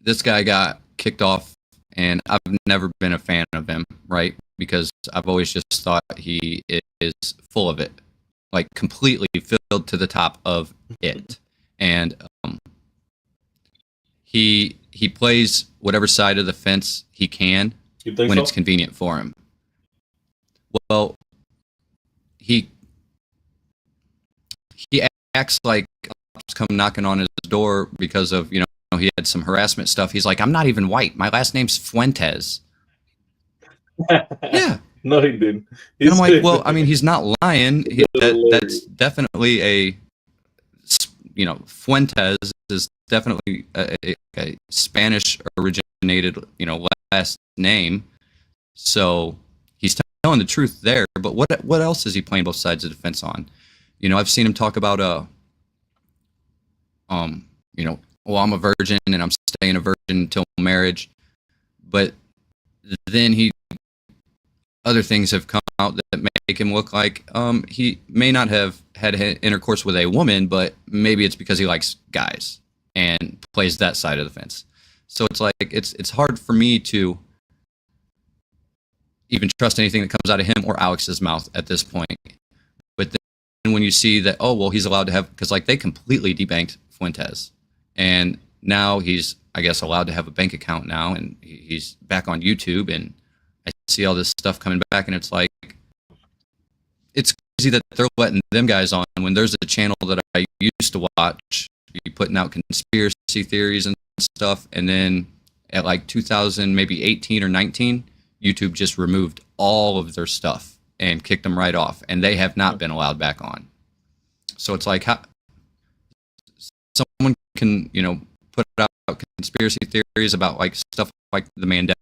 this guy got kicked off, and I've never been a fan of him, right? Because I've always just thought he is full of it, like completely filled to the top of it. And he plays whatever side of the fence he can when it's convenient for him. Well, he acts like cops come knocking on his door because of, he had some harassment stuff. He's like, "I'm not even white. My last name's Fuentes." Yeah. No, he didn't. And I'm like, well, he's not lying. That's definitely a, Fuentes is definitely a Spanish originated, last name. So he's telling the truth there. But what else is he playing both sides of the fence on? I've seen him talk about, well, I'm a virgin and I'm staying a virgin until marriage. But then other things have come out that make him look like he may not have had intercourse with a woman, but maybe it's because he likes guys. and plays that side of the fence. So it's like it's hard for me to even trust anything that comes out of him or Alex's mouth at this point. But then when you see that, oh well, he's allowed to have, because like they completely debanked Fuentes, and now he's, I guess, allowed to have a bank account now, and he's back on YouTube, and I see all this stuff coming back, and it's like, it's crazy that they're letting them guys on when there's a channel that I used to watch, be putting out conspiracy theories and stuff, and then at like 2000, maybe 18 or 19, YouTube just removed all of their stuff and kicked them right off, and they have not been allowed back on. So it's like, how someone can, put out conspiracy theories about like stuff like the Mandela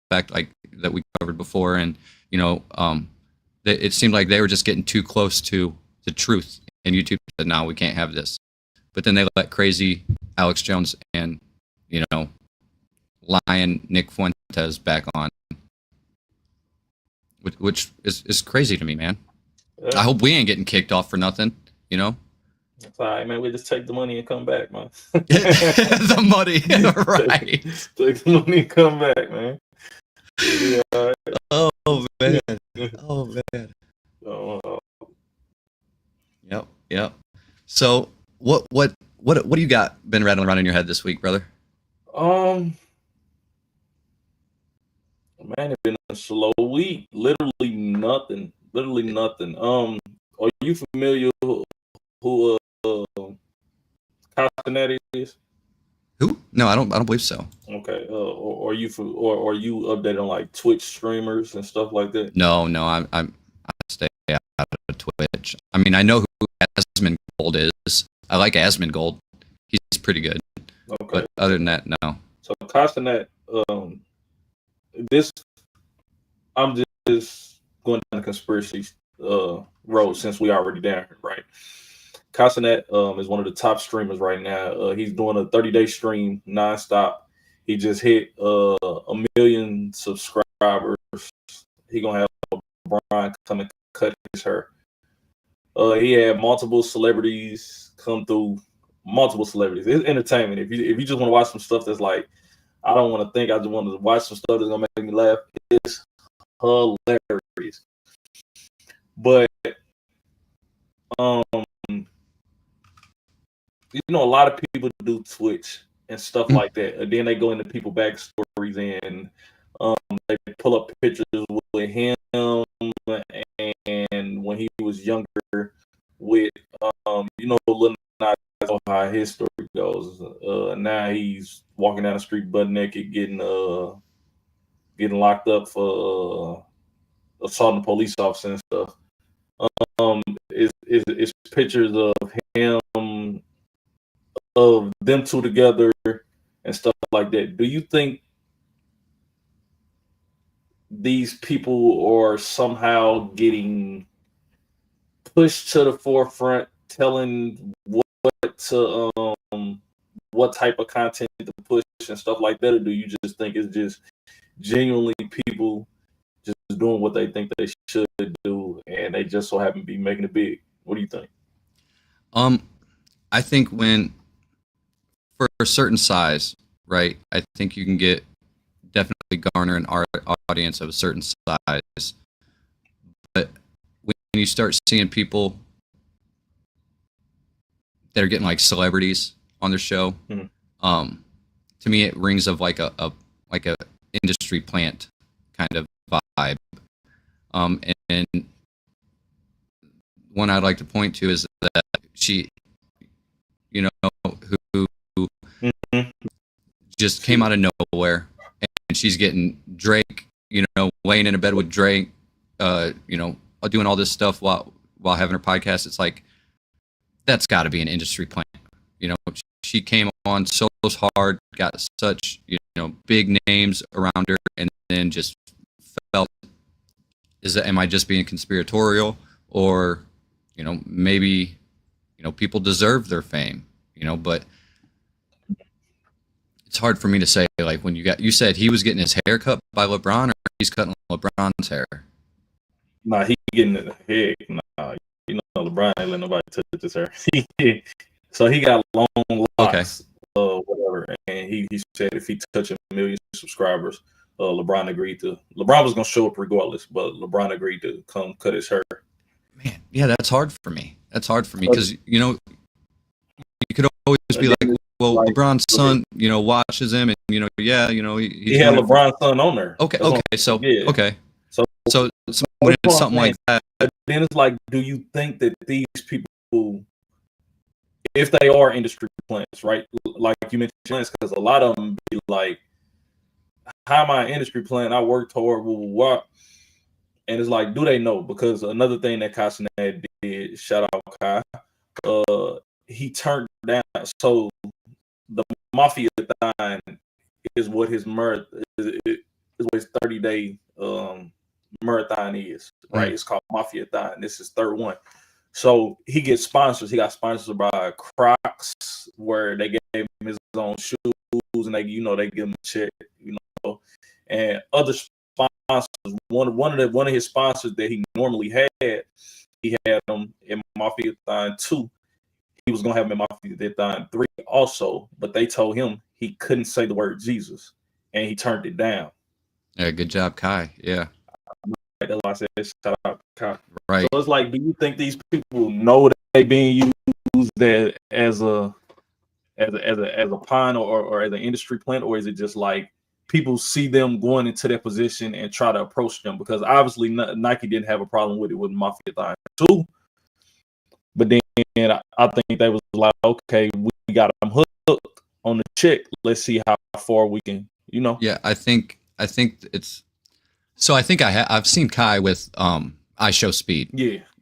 effect, like that we covered before, and it seemed like they were just getting too close to the truth, and YouTube said, no, we can't have this. But then they let crazy Alex Jones and lying Nick Fuentes back on, which is crazy to me, man. I hope we ain't getting kicked off for nothing. It's all right, man. We just take the money and come back, man. The money, right? Take the money and come back, man. Yeah, all right. Oh man. Oh man. Yep. So what do you got been rattling around in your head this week, brother? Man, it's been a slow week. Literally nothing. Are you familiar who Castanetti is? Who? No, I don't believe so. Okay. Or are you updated on like Twitch streamers and stuff like that? No, I stay out of Twitch. I mean, I know who Asmongold is. I like Asmongold. He's pretty good. Okay. But other than that, no. So Castanet, I'm just going down the conspiracy road since we already down here, right? Castanet is one of the top streamers right now. He's doing a 30-day stream nonstop. He just hit 1 million subscribers. He gonna have LeBron come and cut his hair. He had multiple celebrities come through. Multiple celebrities. It's entertainment. If you just want to watch some stuff that's like, I don't want to think, I just want to watch some stuff that's gonna make me laugh, it's hilarious. But a lot of people do Twitch and stuff like that, and then they go into people backstories and they pull up pictures with him and when he was younger with Lil Nas, how his story goes. Now he's walking down the street butt naked, getting locked up for assaulting a police officer and stuff. It's pictures of him, of them two together and stuff like that. Do you think these people are somehow getting pushed to the forefront, telling what type of content to push and stuff like that, or do you just think it's just genuinely people just doing what they think they should do and they just so happen to be making it big? What do you think? I think when for a certain size, right, I think you can definitely garner an audience of a certain size. But when you start seeing people that are getting like celebrities on their show, to me it rings of like a industry plant kind of vibe. And one I'd like to point to is that she, who just came out of nowhere, and she's getting Drake, laying in a bed with Drake, doing all this stuff while having her podcast. It's like, that's got to be an industry plant. She came on so hard, got such big names around her, and then just felt, am I just being conspiratorial, or maybe people deserve their fame, but it's hard for me to say, like, when you said he was getting his hair cut by LeBron, or he's cutting LeBron's hair. Nah, he getting it. Heck, nah. LeBron ain't letting nobody touch his hair. So he got long locks. whatever, and he said if he touched a million subscribers, LeBron was gonna show up regardless, but LeBron agreed to come cut his hair. Man, yeah, that's hard for me. That's hard for me because you could always be like, well, LeBron's son, watches him, and yeah, he had LeBron's son on there. Okay, so So when it's something like that, then it's like, do you think that these people, if they are industry plants, right? Like you mentioned, because a lot of them be like, how am I an industry plant? I worked hard, what? And it's like, do they know? Because another thing that Kai Cenat did, shout out Kai, he turned down. So the Mafia thine is what his marathon is what his 30-day marathon is, right? It's called Mafia thine. This is third one. So he gets sponsors. He got sponsored by Crocs, where they gave him his own shoes, and they give him a check, and other sponsors. One of his sponsors that he normally had, he had him in Mafia Thine 2. He was gonna have him in Mafia Thine 3 also, but they told him he couldn't say the word Jesus, and he turned it down. Yeah, good job, Kai. Yeah. That's why I said shout out Kai. Right. So it's like, do you think these people know that they being used as a pawn or as an industry plant, or is it just like people see them going into their position and try to approach them? Because obviously Nike didn't have a problem with it with Mafia Thine 2, but then I think they was like, okay, we got them hooked on the check. Let's see how far we can, Yeah, I think it's. So I think I've seen Kai with iShowSpeed.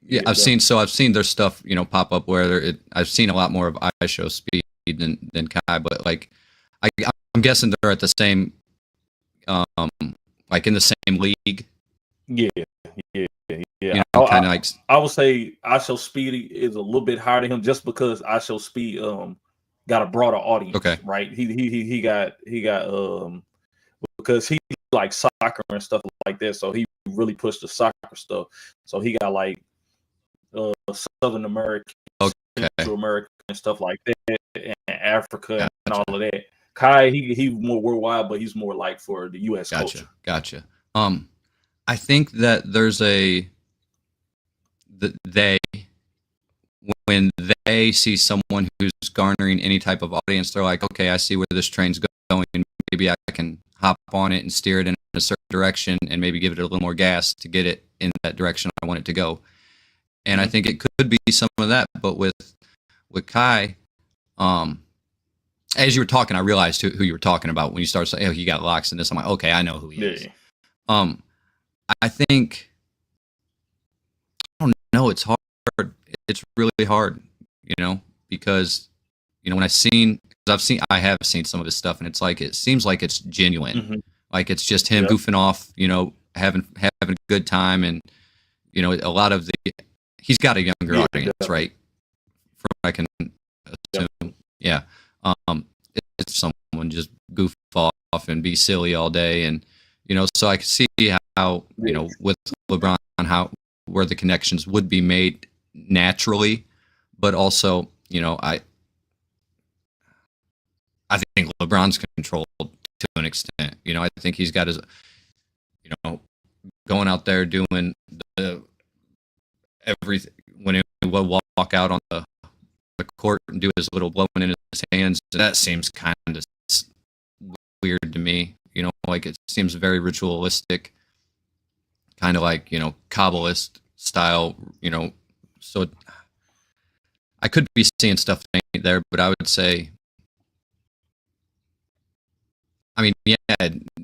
Yeah, I've seen their stuff pop up where I've seen a lot more of iShowSpeed than Kai, but like I'm guessing they're at the same like in the same league. Yeah. Kind of like I would say iShowSpeed is a little bit higher than him just because iShowSpeed got a broader audience. Okay. Right. He got because he like soccer and stuff like that, so he really pushed the soccer stuff. So he got like Southern American, Central American and stuff like that, and Africa and all of that. Kai, he more worldwide, but he's more like for the U.S. culture. Gotcha. I think that there's when they see someone who's garnering any type of audience, they're like, okay, I see where this train's going. Maybe I can hop on it and steer it in a certain direction and maybe give it a little more gas to get it in that direction I want it to go. And I think it could be some of that, but with Kai, as you were talking, I realized who you were talking about when you started saying, "Oh, he got locks in this." I'm like, okay, I know who he is. I think, I don't know, it's hard. It's really hard, because when I have seen some of his stuff, and it's like it seems like it's genuine, like it's just him goofing off, having a good time, and a lot of he's got a younger audience, right? From what I can assume, yeah. It's someone just goof off and be silly all day, and so I can see how with LeBron where the connections would be made naturally, but also I think LeBron's controlled to an extent. I think he's got his going out there doing everything when he will walk out on the court and do his little blowing in his hands. That seems kind of weird to me. Like it seems very ritualistic, kind of like Kabbalist style. So I could be seeing stuff there, but I would say, I mean, yeah,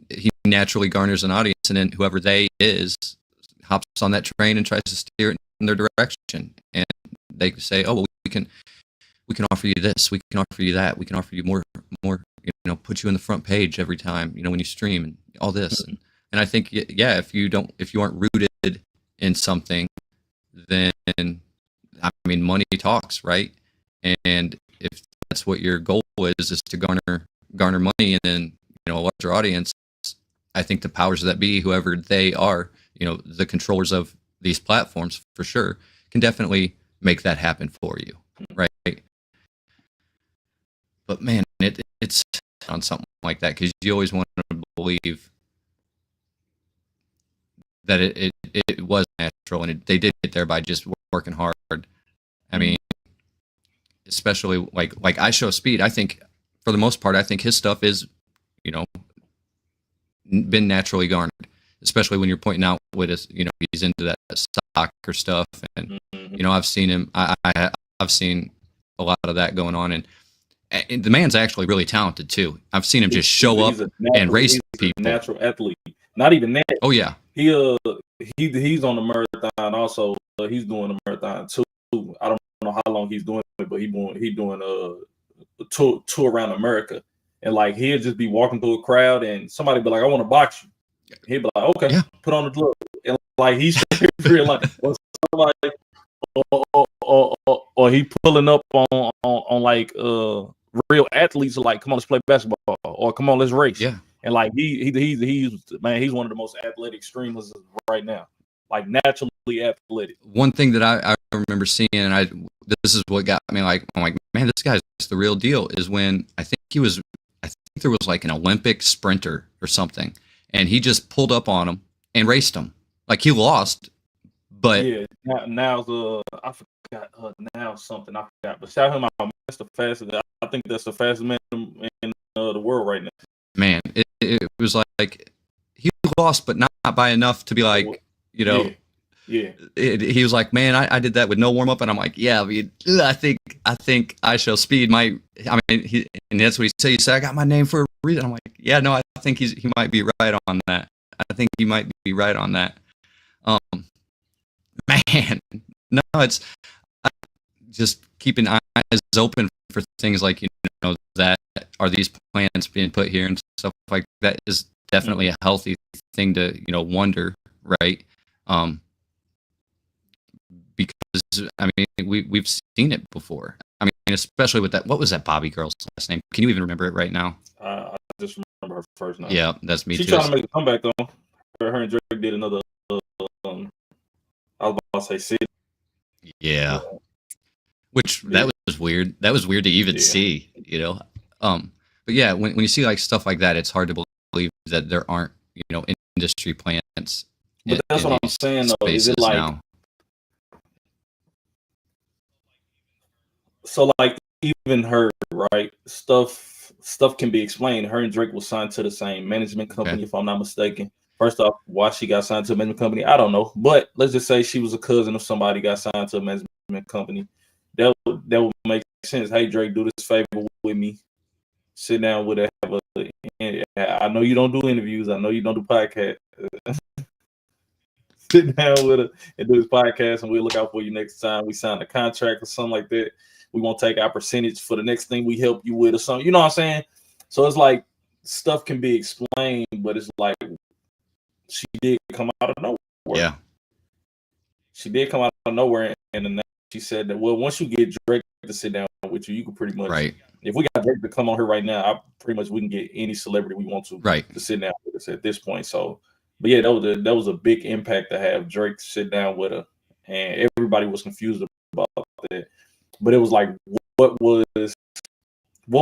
he naturally garners an audience, and then whoever they is hops on that train and tries to steer it in their direction, and they say, "Oh, well, we can offer you this, we can offer you that, we can offer you more, put you in the front page every time, when you stream and all this." And I think, yeah, if you aren't rooted in something, then I mean, money talks, right? And if that's what your goal is to garner money, and then a larger audience, I think the powers that be, whoever they are, the controllers of these platforms, for sure, can definitely make that happen for you, right? But man, it's on something like that because you always want to believe that it was natural and they did get there by just working hard. I mean, especially like I Show Speed. I think for the most part, I think his stuff is, you know, been naturally garnered, especially when you're pointing out with his, you know, he's into that soccer stuff, and you know, I've seen him. I've seen a lot of that going on, and the man's actually really talented too. I've seen him just show up and race people. Natural athlete, not even that. Oh yeah, he's on the marathon also. He's doing a marathon too. I don't know how long he's doing it, but he's doing a tour around America, and like he'll just be walking through a crowd, and somebody be like, "I want to box you." He'll be like, "Okay, yeah. Put on the glove," and like he's real like somebody or he pulling up on like real athletes like, "Come on, let's play basketball," or "Come on, let's race." Yeah. And like he's one of the most athletic streamers right now, like naturally athletic. One thing that I remember seeing, and this is what got me like, I'm like, man, this guy's the real deal. Is when I think there was like an Olympic sprinter or something, and he just pulled up on him and raced him. Like he lost, but yeah, now I forgot now something I forgot, but shout him out. That's the fastest. I think that's the fastest man in the world right now. Man, it was like he lost, but not by enough to be like, you know, yeah. He was like, man, I did that with no warm up, and I'm like, yeah, I mean, I think I Show Speed might. I mean, and that's what he said. He said, I got my name for a reason. I'm like, yeah, no, I think he might be right on that. I think he might be right on that. Man, no, it's just keeping eyes open for things like, you know, that are these plants being put here and stuff like that is definitely a healthy thing to, you know, wonder, right? Because I mean, we've seen it before. I mean, especially with that. What was that Bobby girl's last name? Can you even remember it right now? I just remember her first name. Yeah, that's me too. She's trying to make a comeback though. Her and Drake did another. I was about to say City. Yeah. Which that was weird. That was weird to even see, you know. But yeah, when you see like stuff like that, it's hard to believe that there aren't, you know, industry plants. But that's what I'm saying though. Is it like now? So like even her, right? Stuff can be explained. Her and Drake was signed to the same management company, if I'm not mistaken. First off, why she got signed to a management company, I don't know. But let's just say she was a cousin of somebody got signed to a management company. That would make sense. Hey, Drake, do this favor with me. Sit down with her. I know you don't do interviews. I know you don't do podcasts. Sit down with her and do this podcast, and we'll look out for you next time we sign a contract or something like that. We won't take our percentage for the next thing we help you with or something. You know what I'm saying? So it's like stuff can be explained, but it's like she did come out of nowhere. Yeah. She did come out of nowhere, and then she said that, well, once you get Drake to sit down with you, you can pretty much, right. If we got Drake to come on here right now, we can get any celebrity we want to, right, to sit down with us at this point. So, but yeah, that was a big impact to have Drake sit down with her, and everybody was confused about that. But it was like, what was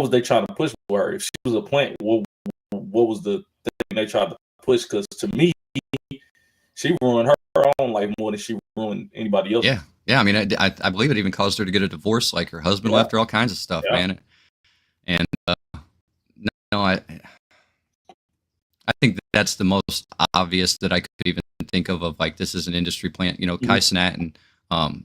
they trying to push for her? If she was a plant, what was the thing they tried to push? Because to me, she ruined her own life more than she ruined anybody else. Yeah. I mean, I believe it even caused her to get a divorce. Like her husband left her, all kinds of stuff, man. And no, I think that's the most obvious that I could even think of like, this is an industry plant. You know, Kai Cenat and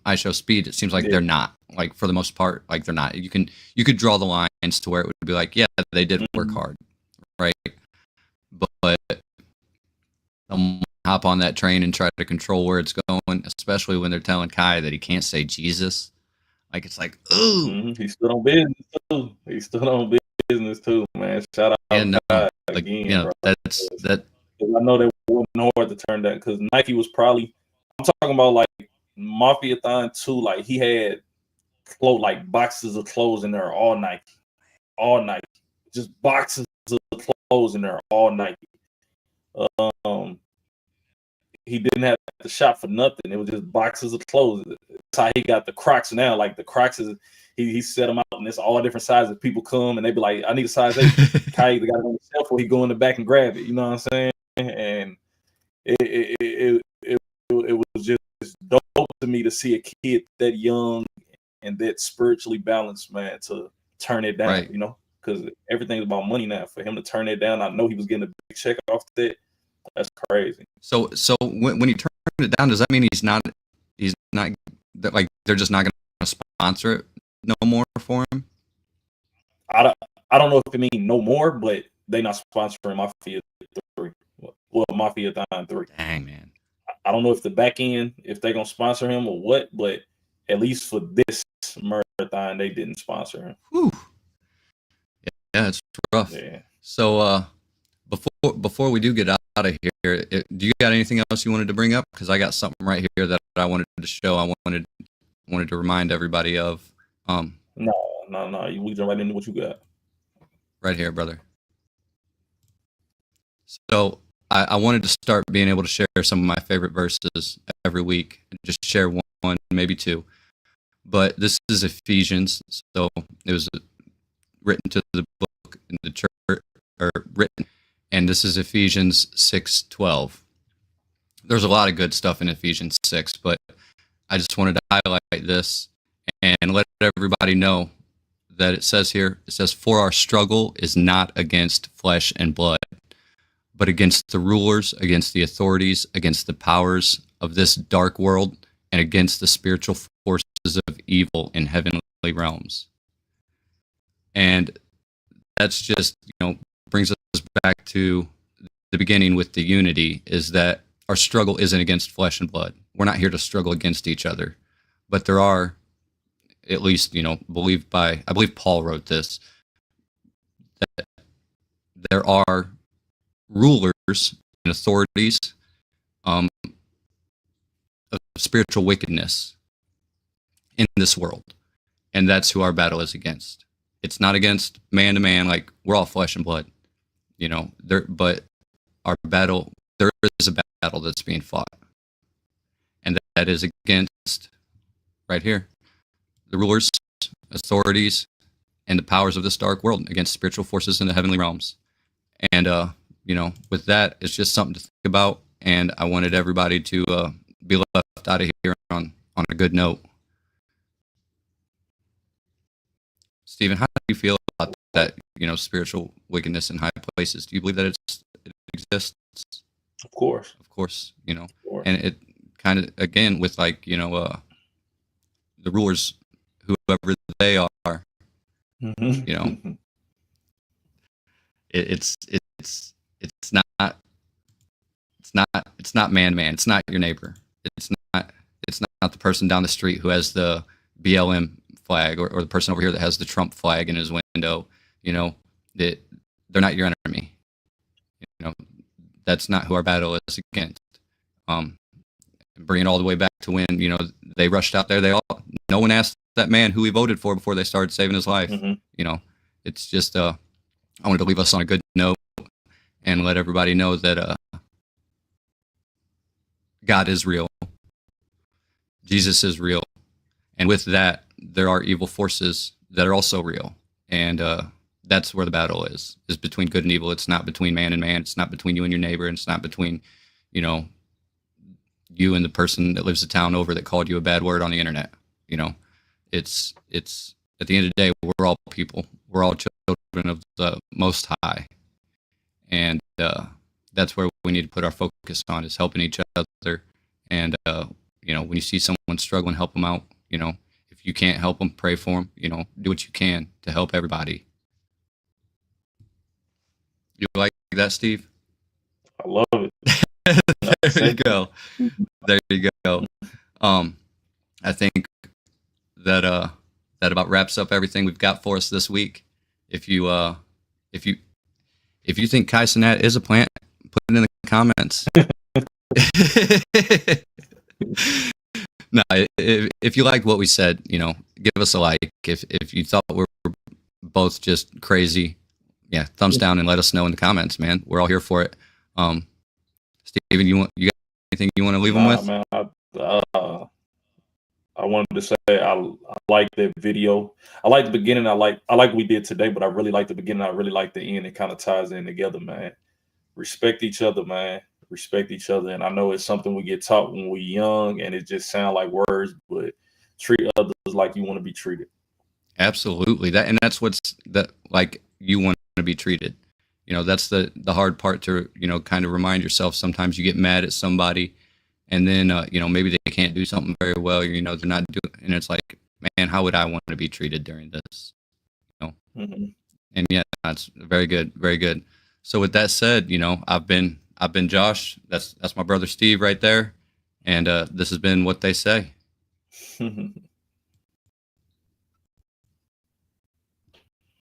I Show Speed. It seems like they're not, like, for the most part, like they're not. You could draw the lines to where it would be like, yeah, they did work hard, right? But hop on that train and try to control where it's going, especially when they're telling Kai that he can't say Jesus. Like, it's like, ooh. He stood on business too. Man. Shout out to Kai again, you know, bro. that. I know they wasn't hard to turn that, because Nike was probably, I'm talking about like Mafia-thon too. Like he had like boxes of clothes in there, all Nike, just boxes of clothes in there, all Nike. he didn't have to shop for nothing. It was just boxes of clothes. That's how he got the Crocs now. Like the Crocs is he set them out and it's all different sizes. People come and they be like, I need a size 8. Kai either got it on the shelf or he go in the back and grab it. You know what I'm saying? And it was just dope to me to see a kid that young and that spiritually balanced, man, to turn it down, Right. you know, because everything's about money now. For him to turn it down, I know he was getting a big check off that. That's crazy. So when he turned it down, does that mean he's not that, like, they're just not going to sponsor it no more for him? I don't know if it means no more, but they not sponsoring Mafia 3. Well, Mafia Thon 3. Dang, man. I don't know if the back end, if they're gonna sponsor him or what, but at least for this marathon, they didn't sponsor him. Whew. Yeah, it's rough. Yeah. So before we do get out of here, do you got anything else you wanted to bring up? Because I got something right here that I wanted to show. I wanted to remind everybody of. No. We jump right into what you got. Right here, brother. So I wanted to start being able to share some of my favorite verses every week. Just share one, maybe two. But this is Ephesians. So it was written to the book in the church, or written, and this is Ephesians 6:12. There's a lot of good stuff in Ephesians 6, but I just wanted to highlight this and let everybody know that it says here, for our struggle is not against flesh and blood, but against the rulers, against the authorities, against the powers of this dark world, and against the spiritual forces of evil in heavenly realms. And that's just, brings us back to the beginning with the unity, is that our struggle isn't against flesh and blood. We're not here to struggle against each other, but there are, at least, I believe Paul wrote this, that there are rulers and authorities of spiritual wickedness in this world, and that's who our battle is against. It's not against man to man, like we're all flesh and blood, but our battle, there is a battle that's being fought, and that is against, right here, the rulers, authorities, and the powers of this dark world, against spiritual forces in the heavenly realms. And with that, it's just something to think about, and I wanted everybody to be left out of here on a good note. Stephen, how do you feel about that, spiritual wickedness in high places? Do you believe that it exists? Of course. Of course, Of course. and it kind of, again, with the rulers, whoever they are, Mm-hmm. it's not man to man. It's not your neighbor. It's not the person down the street who has the BLM flag, or the person over here that has the Trump flag in his window. That they're not your enemy. That's not who our battle is against. Bring it all the way back to when they rushed out there. No one asked that man who he voted for before they started saving his life. Mm-hmm. It's just I wanted to leave us on a good note and let everybody know that God is real, Jesus is real, and with that, there are evil forces that are also real, and that's where the battle is between good and evil. It's not between man and man. It's not between you and your neighbor, and it's not between you and the person that lives the town over that called you a bad word on the internet. It's at the end of the day, we're all people. We're all children of the Most High, and that's where we need to put our focus on, is helping each other. And when you see someone struggling, help them out. If you can't help them, pray for them. Do what you can to help everybody. You like that, Steve? I love it. There you go. There you go. I think that that about wraps up everything we've got for us this week. If you think Kai Cenat is a plant, put it in the comments. No, if you liked what we said, give us a like. If you thought we were both just crazy, yeah, thumbs down and let us know in the comments, man. We're all here for it. Steven, you Anything you want to leave them Nah, with? man. I wanted to say I like that video. I like the beginning. I like what we did today, but I really like the beginning. I really like the end. It kind of ties in together, man. Respect each other, man. Respect each other. And I know it's something we get taught when we're young, and it just sounds like words, but treat others like you want to be treated. Absolutely. That's what's that like you want to be treated. You know, that's the hard part to, kind of remind yourself. Sometimes you get mad at somebody and then maybe they can't do something very well, they're not doing, and it's like, man, how would I want to be treated during this? You know? Mm-hmm. And yeah, that's very good, very good. So with that said, I've been Josh. That's my brother Steve right there, and this has been What They Say.